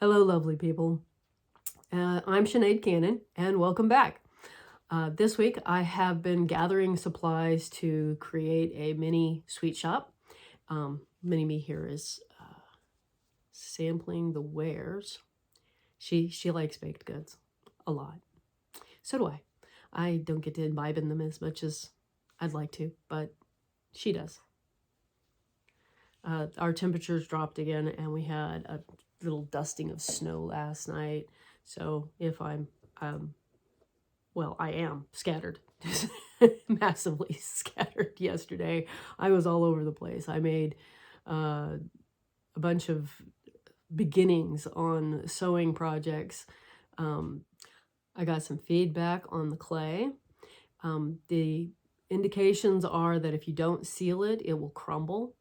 Hello, lovely people. I'm Sinead Cannon, and welcome back. This week, I have been gathering supplies to create a mini sweet shop. Mini Me here is sampling the wares. She likes baked goods a lot. So do I. I don't get to imbibe in them as much as I'd like to, but she does. Our temperatures dropped again, and we had a little dusting of snow last night. So if I'm, well, I am scattered, massively scattered yesterday. I was all over the place. I made a bunch of beginnings on sewing projects. I got some feedback on the clay. The indications are that if you don't seal it, it will crumble.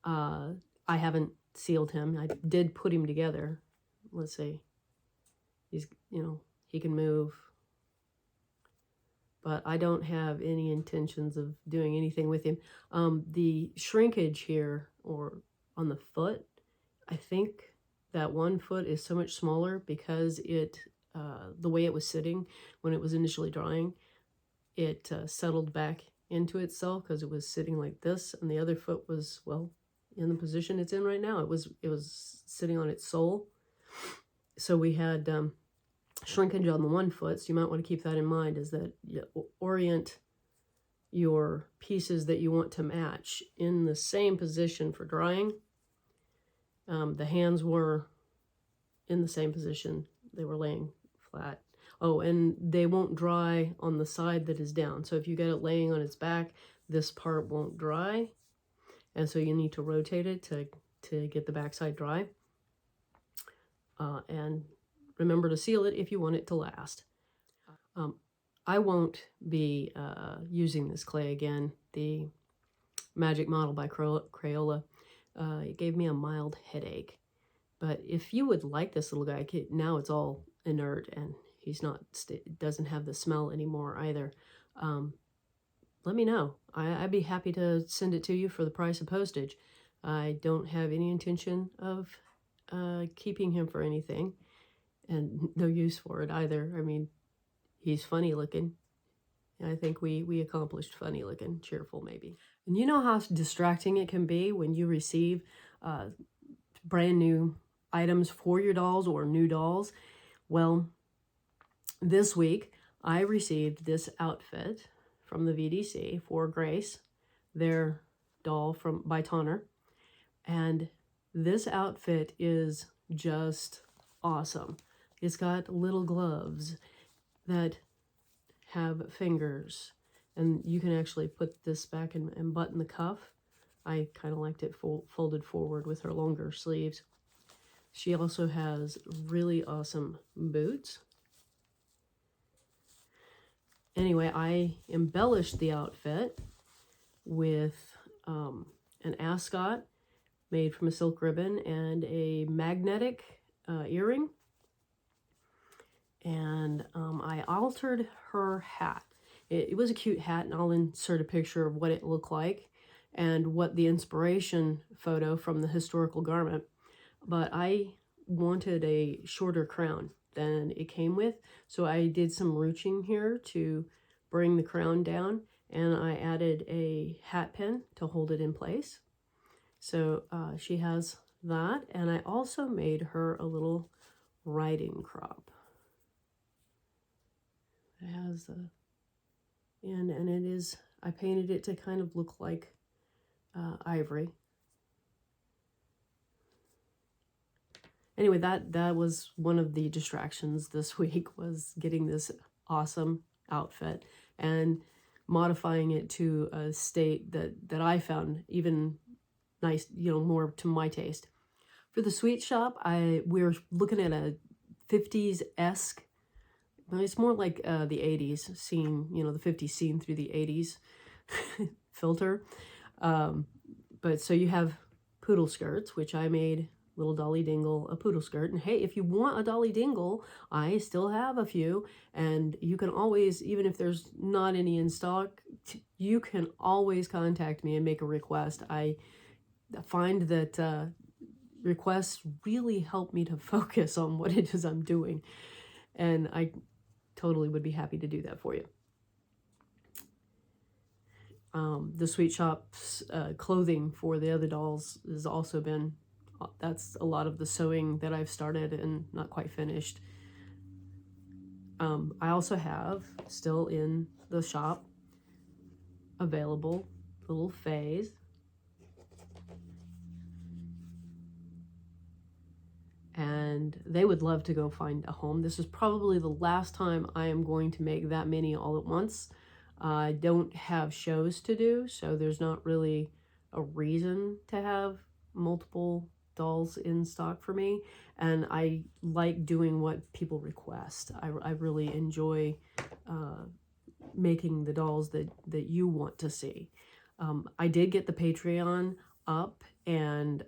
I haven't sealed him. I did put him together. Let's see. He's, he can move. But I don't have any intentions of doing anything with him. The shrinkage here, or on the foot, I think that one foot is so much smaller because the way it was sitting when it was initially drying, it settled back into itself because it was sitting like this, and the other foot was, well, in the position it's in right now. It was sitting on its sole. So we had shrinkage on the one foot, so you might want to keep that in mind, is that you orient your pieces that you want to match in the same position for drying. The hands were in the same position. They were laying flat. Oh, and they won't dry on the side that is down. So if you get it laying on its back, this part won't dry. And so you need to rotate it to get the backside dry. And remember to seal it if you want it to last. I won't be using this clay again. The Magic Model by Crayola. It gave me a mild headache. But if you would like this little guy, now it's all inert and he's not, doesn't have the smell anymore either. Let me know. I'd be happy to send it to you for the price of postage. I don't have any intention of keeping him for anything, and no use for it either. I mean, he's funny looking. I think we accomplished funny looking, cheerful maybe. And you know how distracting it can be when you receive brand new items for your dolls or new dolls. Well, this week I received this outfit from the VDC for Grace, their doll by Tonner. And this outfit is just awesome. It's got little gloves that have fingers, and you can actually put this back and button the cuff. I kind of liked it folded forward with her longer sleeves. She also has really awesome boots. Anyway, I embellished the outfit with an ascot made from a silk ribbon and a magnetic earring. And I altered her hat. It was a cute hat, and I'll insert a picture of what it looked like and what the inspiration photo from the historical garment. But I wanted a shorter crown than it came with, so I did some ruching here to bring the crown down, and I added a hat pin to hold it in place. So she has that, and I also made her a little riding crop. It has and it is, I painted it to kind of look like ivory. Anyway, that was one of the distractions this week, was getting this awesome outfit and modifying it to a state that I found even nice, more to my taste. For the sweet shop, we're looking at a 50s-esque. It's more like the 80s scene, the 50s scene through the 80s filter. But so you have poodle skirts, which I made little Dolly Dingle a poodle skirt. And hey, if you want a Dolly Dingle, I still have a few. And you can always, even if there's not any in stock, you can always contact me and make a request. I find that requests really help me to focus on what it is I'm doing. And I totally would be happy to do that for you. The Sweet Shop's clothing for the other dolls has also been, that's a lot of the sewing that I've started and not quite finished. I also have, still in the shop, available little Fays. And they would love to go find a home. This is probably the last time I am going to make that many all at once. I don't have shows to do, so there's not really a reason to have multiple dolls in stock for me. And I like doing what people request. I really enjoy making the dolls that you want to see. I did get the Patreon up, and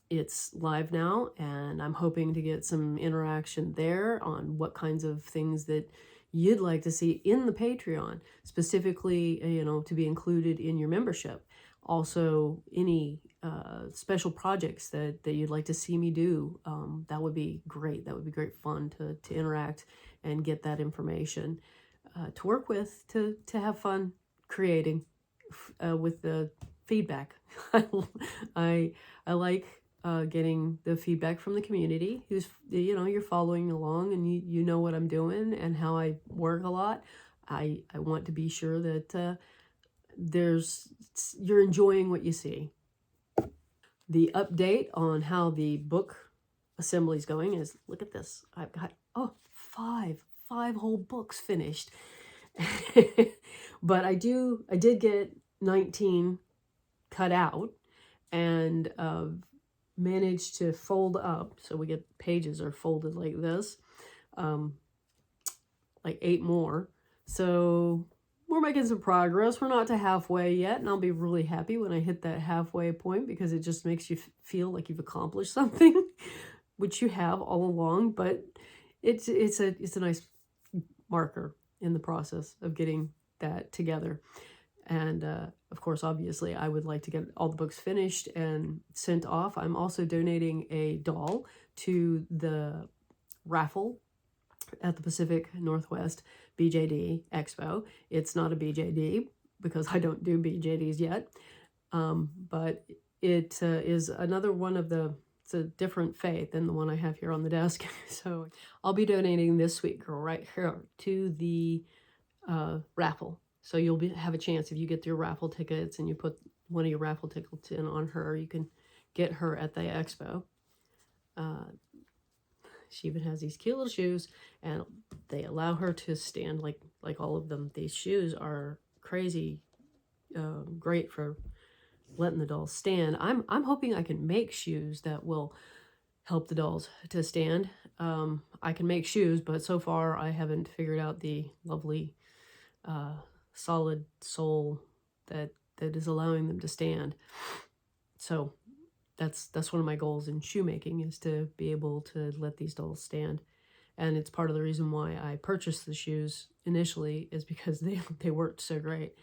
it's live now, and I'm hoping to get some interaction there on what kinds of things that you'd like to see in the Patreon, specifically, you know, to be included in your membership. Also, any special projects that you'd like to see me do, that would be great. That would be great fun to interact and get that information to work with, to have fun creating with the feedback. I like getting the feedback from the community who's, you know, you're following along and you know what I'm doing and how I work a lot. I want to be sure that you're enjoying what you see. The update on how the book assembly is going is, look at this. I've got, five whole books finished. But I did get 19 cut out and managed to fold up, so we get pages are folded like this, like 8 more. So we're making some progress. We're not to halfway yet, and I'll be really happy when I hit that halfway point, because it just makes you feel like you've accomplished something, which you have all along. But it's a nice marker in the process of getting that together. And of course, obviously, I would like to get all the books finished and sent off. I'm also donating a doll to the raffle at the Pacific Northwest BJD Expo. It's not a BJD because I don't do BJDs yet, but it is another one of the, it's a different faith than the one I have here on the desk. So I'll be donating this week right here to the raffle. So you'll have a chance, if you get your raffle tickets and you put one of your raffle tickets in on her, you can get her at the expo. She even has these cute little shoes, and they allow her to stand like all of them. These shoes are crazy great for letting the dolls stand. I'm hoping I can make shoes that will help the dolls to stand. I can make shoes, but so far I haven't figured out the lovely solid sole that is allowing them to stand. So that's one of my goals in shoemaking, is to be able to let these dolls stand. And it's part of the reason why I purchased the shoes initially, is because they worked so great.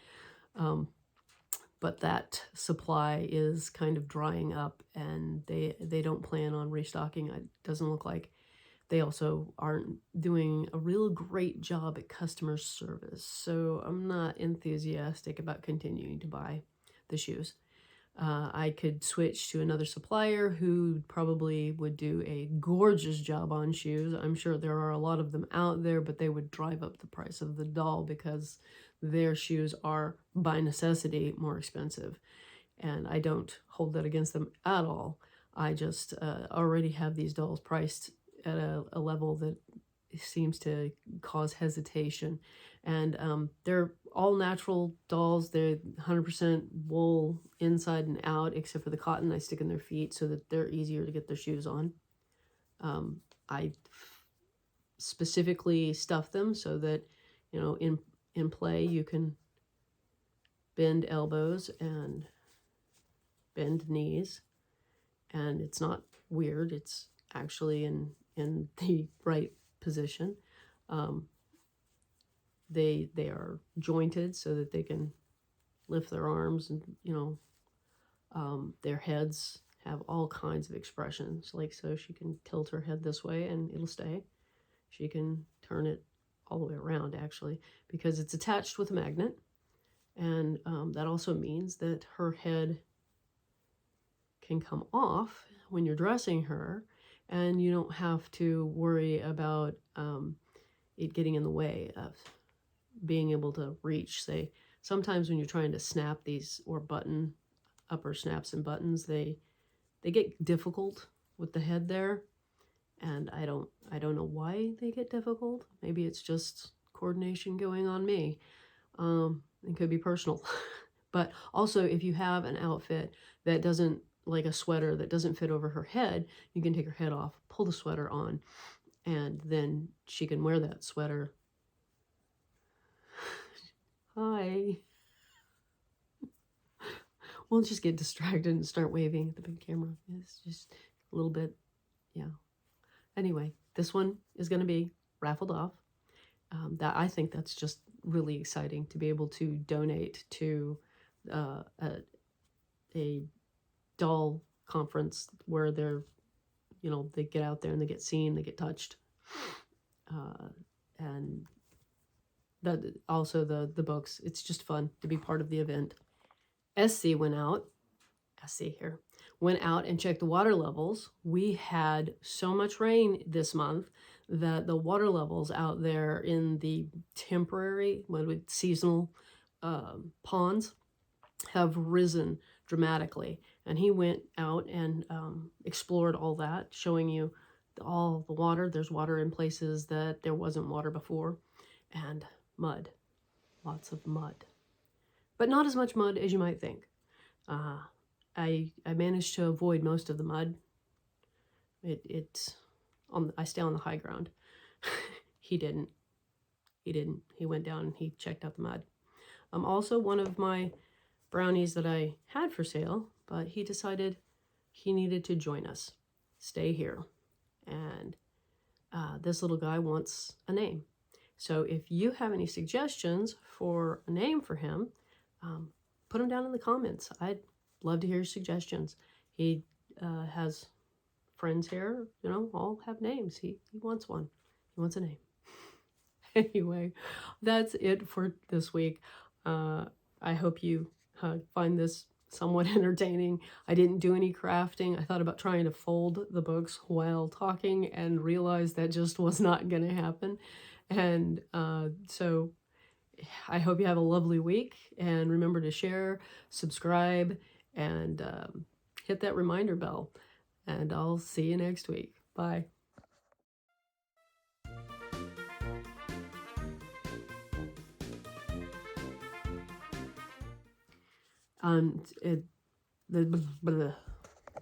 But that supply is kind of drying up, and they don't plan on restocking. It doesn't look like. They also aren't doing a real great job at customer service, so I'm not enthusiastic about continuing to buy the shoes. I could switch to another supplier who probably would do a gorgeous job on shoes. I'm sure there are a lot of them out there, but they would drive up the price of the doll because their shoes are, by necessity, more expensive. And I don't hold that against them at all. I just already have these dolls priced at a level that seems to cause hesitation. And they're all natural dolls. They're 100% wool inside and out, except for the cotton I stick in their feet so that they're easier to get their shoes on. I specifically stuff them so that, you know, in play you can bend elbows and bend knees, and it's not weird. It's actually in the right position. They are jointed so that they can lift their arms, and, you know, their heads have all kinds of expressions. Like, so she can tilt her head this way and it'll stay. She can turn it all the way around, actually, because it's attached with a magnet. And that also means that her head can come off when you're dressing her, and you don't have to worry about it getting in the way of being able to reach. Say, sometimes when you're trying to snap these or button upper snaps and buttons, they get difficult with the head there, and I don't know why they get difficult. Maybe it's just coordination going on me. It could be personal. But also, if you have an outfit that doesn't, like a sweater that doesn't fit over her head, you can take her head off, pull the sweater on, and then she can wear that sweater. Hi. We'll just get distracted and start waving at the big camera. It's just a little bit, yeah. Anyway, this one is going to be raffled off. That, I think that's just really exciting to be able to donate to a doll conference where they're, they get out there and they get seen, they get touched. And that also the books, it's just fun to be part of the event. SC went out and checked the water levels. We had so much rain this month that the water levels out there in the temporary, seasonal ponds have risen dramatically. And he went out and explored all that, showing you all the water. There's water in places that there wasn't water before, and mud, lots of mud, but not as much mud as you might think. I managed to avoid most of the mud. I stay on the high ground. He didn't. He went down and he checked out the mud. Also, one of my brownies that I had for sale, but he decided he needed to join us, stay here. And this little guy wants a name. So if you have any suggestions for a name for him, put them down in the comments. I'd love to hear your suggestions. He has friends here, all have names. He wants one. He wants a name. Anyway, that's it for this week. I hope you find this somewhat entertaining. I didn't do any crafting. I thought about trying to fold the books while talking and realized that just was not going to happen. And so I hope you have a lovely week, and remember to share, subscribe, and hit that reminder bell. And I'll see you next week. Bye. The